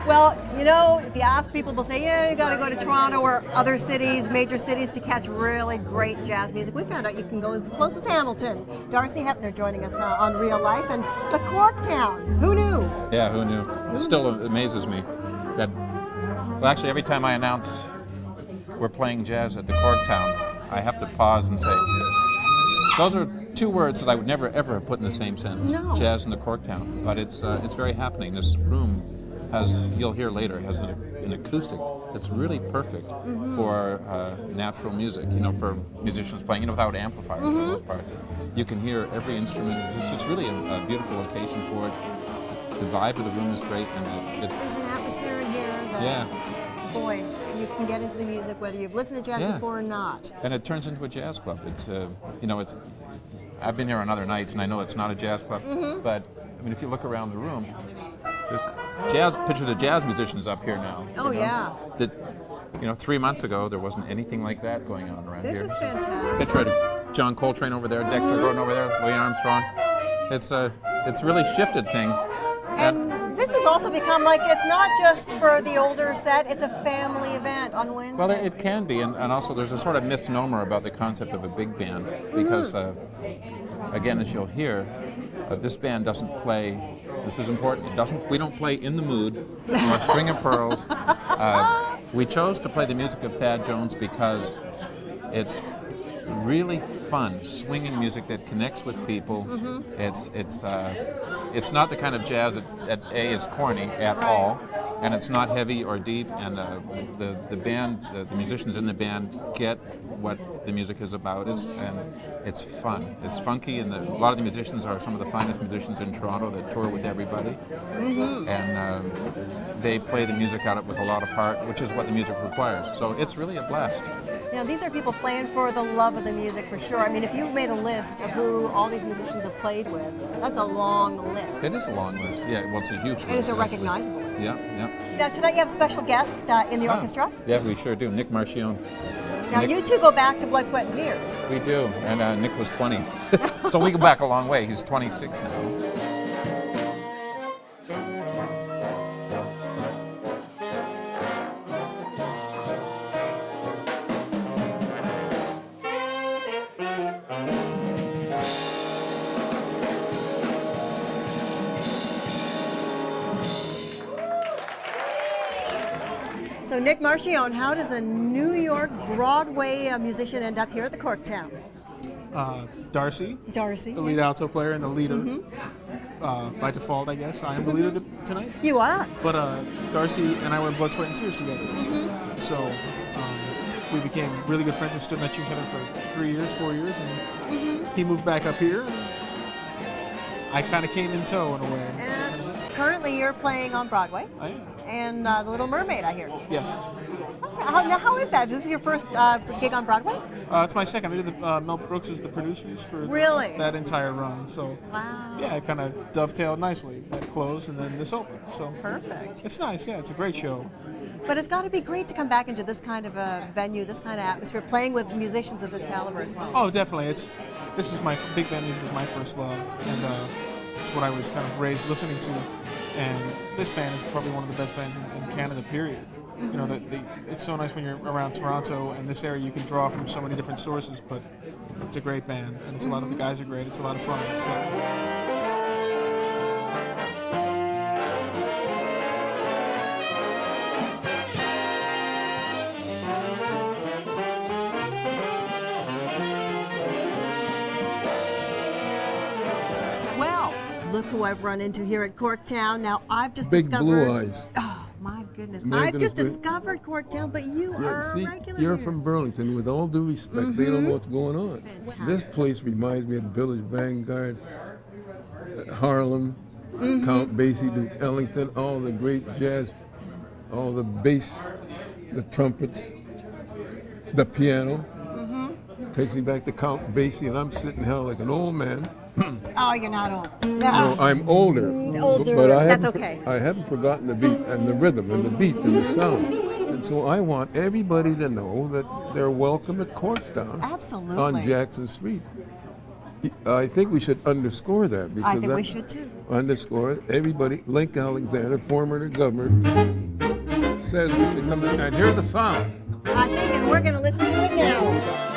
Well, you know, if you ask people, they'll say, yeah, you got to go to Toronto or other cities, major cities, to catch really great jazz music. We found out you can go as close as Hamilton. Darcy Hepner joining us on Real Life, and the Corktown. Who knew? Yeah, who knew? It still amazes me that, well, actually, every time I announce we're playing jazz at the Corktown, I have to pause and say, those are two words that I would never ever have put in the same sentence. No. Jazz and the Corktown. But it's very happening. This room has, you'll hear later, has an acoustic that's really perfect for natural music, you know, for musicians playing, you know, without amplifiers for the most part. You can hear every instrument. It's really a beautiful location for it. The vibe of the room is great, and there's an atmosphere in here that, boy, you can get into the music whether you've listened to jazz before or not. And it turns into a jazz club. It's, you know, it's. I've been here on other nights, and I know it's not a jazz club, but I mean, if you look around the room, there's pictures of jazz musicians up here now. Oh, yeah. That, you know, 3 months ago there wasn't anything like that going on around here. This is fantastic. Picture of John Coltrane over there, Dexter Gordon over there, Louis Armstrong. It's really shifted things. And this has also become like, it's not just for the older set, it's a family event on Wednesday. Well, it can be, and also there's a sort of misnomer about the concept of a big band, because, again, as you'll hear, this band doesn't play, this is important, we don't play In the Mood or String of Pearls. We chose to play the music of Thad Jones because it's really fun, swinging music that connects with people. It's not the kind of jazz that is corny at all, and it's not heavy or deep. And the band, the musicians in the band, get what the music is about. And it's fun. It's funky, and a lot of the musicians are some of the finest musicians in Toronto that tour with everybody, and they play the music out with a lot of heart, which is what the music requires. So it's really a blast. Now, these are people playing for the love of the music, for sure. I mean, if you made a list of who all these musicians have played with, that's a long list. It is a long list, yeah. Well, it's a huge list. And it's a recognizable list. Yeah. Now, tonight you have a special guest in the orchestra. Yeah, we sure do. Nick Marchione. Now, you two go back to Blood, Sweat, and Tears. We do, and Nick was 20. So we go back a long way. He's 26 now. So Nick Marchione, how does a New York Broadway musician end up here at the Corktown? Darcy, the lead alto player and the leader. By default, I guess I am the leader tonight. You are. But Darcy and I were in Blood, Sweat, and Tears together. So we became really good friends and stood next to each other for 3 years, 4 years, and he moved back up here. And I kind of came in tow in a way. And currently, you're playing on Broadway. I am. And The Little Mermaid, I hear. Yes. Now, how is that? This is your first gig on Broadway? It's my second. I did Mel Brooks as the producers for that entire run. So yeah, it kind of dovetailed nicely. That closed and then this opened. So perfect. It's nice. Yeah, it's a great show. But it's got to be great to come back into this kind of a venue, this kind of atmosphere, playing with musicians of this caliber as well. Oh, definitely. This is my big band music was my first love, and it's what I was kind of raised listening to. And this band is probably one of the best bands in Canada, period. You know, it's so nice when you're around Toronto and this area, you can draw from so many different sources, but it's a great band, and it's a lot of the guys are great. It's a lot of fun. Well, look who I've run into here at Corktown. Now, I've just Big discovered... blue eyes. Oh, my goodness. I've just discovered Corktown, but you are a regular You're here. from Burlington. With all due respect, they don't know what's going on. Fantastic. This place reminds me of Village Vanguard, Harlem, Count Basie, Duke Ellington, all the great jazz, all the bass, the trumpets, the piano. Takes me back to Count Basie, and I'm sitting here like an old man. Oh, you're not old. No, I'm older. Older, but that's okay. I haven't forgotten the beat and the rhythm and the beat and the sound. And so I want everybody to know that they're welcome at Corktown. Absolutely. On Jackson Street. I think we should underscore that because I think we that- should too. Underscore it. Everybody, Link Alexander, former governor, says we should come to and hear the sound. I think, and we're going to listen to it now.